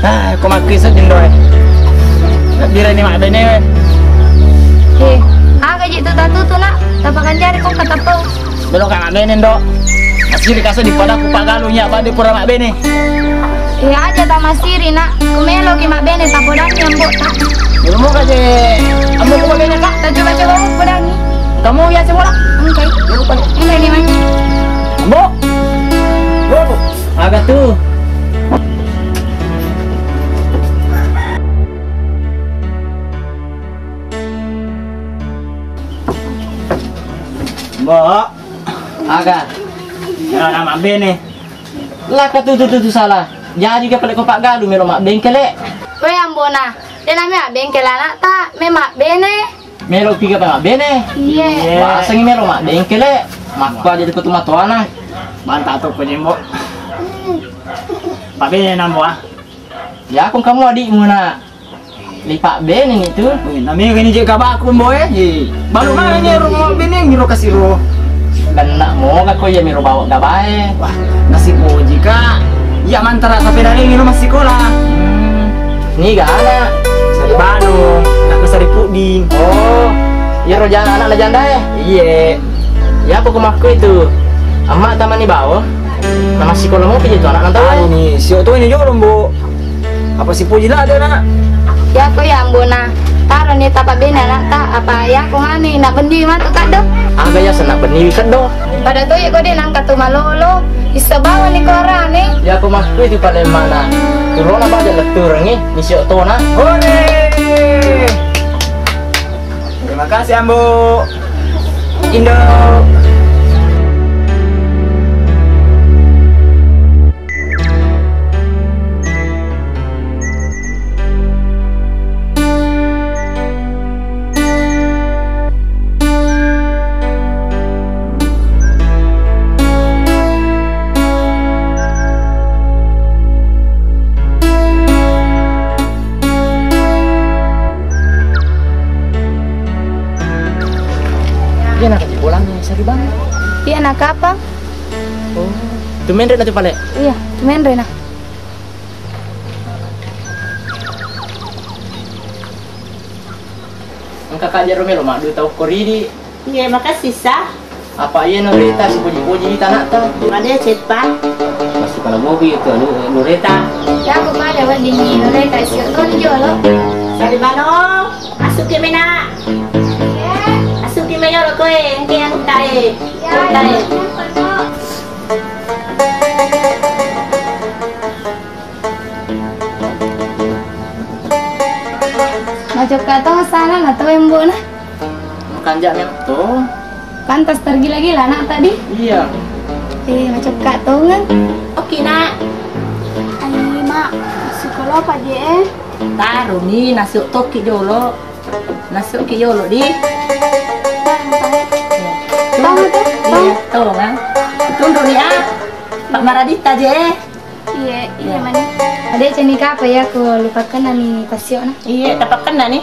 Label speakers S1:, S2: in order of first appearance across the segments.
S1: Kau makin sedih doy. Biar ini mak bene.
S2: Agak jitu tatu tuh nak. Tapakan jari kau kata pau.
S1: Belum mak bene dok. Masih dikasih di pada kupak galunya pada pura mak bene.
S2: Aja tak masiri nak. Kumelo ki mak bene tak podang yang bok tak.
S1: Belum mau kaje. Ambo kupak bene kak.
S2: Tak coba podangi.
S1: Kamu ya sekolah?
S2: Oke.
S1: Lupa nih.
S2: Ini mak.
S1: Ambo. Bro. Agak tuh. Mbak, agak. Ya nama bene. Lah kata tu salah. Jadi ke pelek kopak galu melo mak bengkel le.
S2: Weh ambona. Dia namanya bengkel anak tak. Memak bene.
S1: Melo piga mak bene.
S2: Iya.
S1: Bahasa ni melo mak bengkel le. Mak pa jadi ketemu tuana. Mantap tu penyembok. Pak bene nambo ah. Ya aku kamu adikmu nak. Lipat bene itu. Namanya gini je kabak aku boy. Baru mana ni rumah bene ngiro kasih ro. Dan nak mau kau ya miro bawa gabai. Wah, nasi uji kak. Ya mantara sampai dari ngiro masih sekolah. Ni gak ada. Sari banu, nak sari puding. Oh, ya rojan anak lejanda ya. Iya. Ya aku kemaku itu. Amak taman ni bawa. Nama sekolah mau pergi tu anak nantau. Ini si tu ini juga lombo. Apa si puji lah ada nak?
S2: Ya kau ya ambona. Taruh ni tapak bene anak tak. Apa ya kau ngani nak bendi mah tu tak do.
S1: Aga ya senak benih kan do.
S2: Pada tu ya kau dia nangkat tu malolo. Isa bawa ni korang ni.
S1: Ya aku masuk itu pada mana? Turun apa aja letur ni? Ni siok tu na. Hore! Terima kasih Ambo. Indo. Dia nak kerja pulang nih, sari bang.
S2: Iya nak apa?
S1: Oh, tu main nanti pale.
S2: Iya, cuman Rena.
S1: Kakak aja Romelo mak dua tahu koridi.
S3: Iya, makasih sah.
S1: Apa aja Nureta si puji-puji di tanah tu.
S3: Ada cepat.
S1: Masih kalau mobil itu Nureta.
S2: Ya aku pada buat dingin. Mereka siap tu ni jolo.
S3: Sari bano, masuk ke mana? Masuk ke mana lo koe? Yang tae. Tae.
S2: Macam kata sana nak tahu yang bona.
S1: Makan jak memang tu.
S2: Pantas tergila-gila nak tadi.
S1: Iya.
S2: Macam kata kan.
S3: Okey nak.
S2: Ay mak, sekolah apa je?
S3: Taruh ni nasi toki jolo. Nasi toki jolo di.
S2: Tahu tu?
S3: Iya, tahu kan? Tunduk ni ah. Pak Maradita je.
S2: Iya mana? Ada cenika apa ya? Aku lupakan ni pasio na.
S3: Iya, dapat kena ni.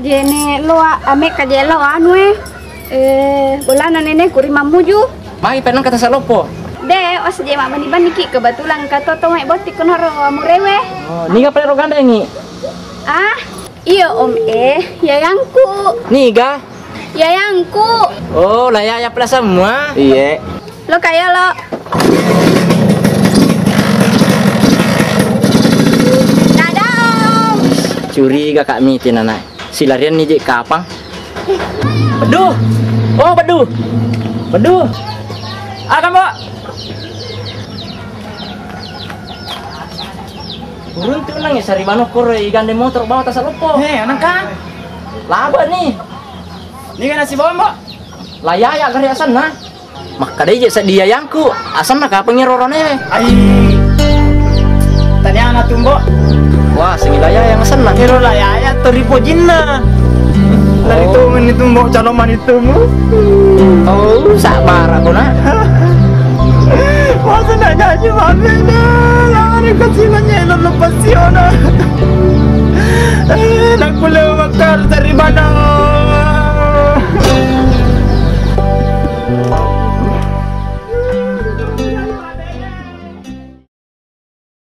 S2: jene loa ameka je loa anu bulanan ini kurima muju.
S1: Mai penang kata salopo.
S2: De os je mak bani ki kebetulan kata to mai botik kono murewe.
S1: Oh, ni ga pare roganda ni.
S2: Ah, Iya om yayangku.
S1: Niga.
S2: Yayangku.
S1: Oh, lah ya pula semua. Iya.
S2: Lo kaya lo. Dadah om.
S1: Curiga Kak Mitin anak. Si larian nih Jek kapang. Beduh. Oh, beduh. Beduh. Mbak. Burun tuh nang ya sari manuk kore gande motor bawa tas lupo.
S4: Anak kan?
S1: Laba nih.
S4: Ini kan nasi bawa, Mbak.
S1: Layaya kari asan nah. Maka dia sedia yangku. Asan nak apa ngirorone.
S4: Ai. Tanya anak tuh, Mbak.
S1: Wah, sengilaya yang asan nah.
S4: Kira lah ya teripo jinna. Dari tumen itu Mbak caloman itu mu.
S1: Oh, sabar aku nak.
S4: Masa nak nyanyi mamenya. Lari ke sini lepas siona.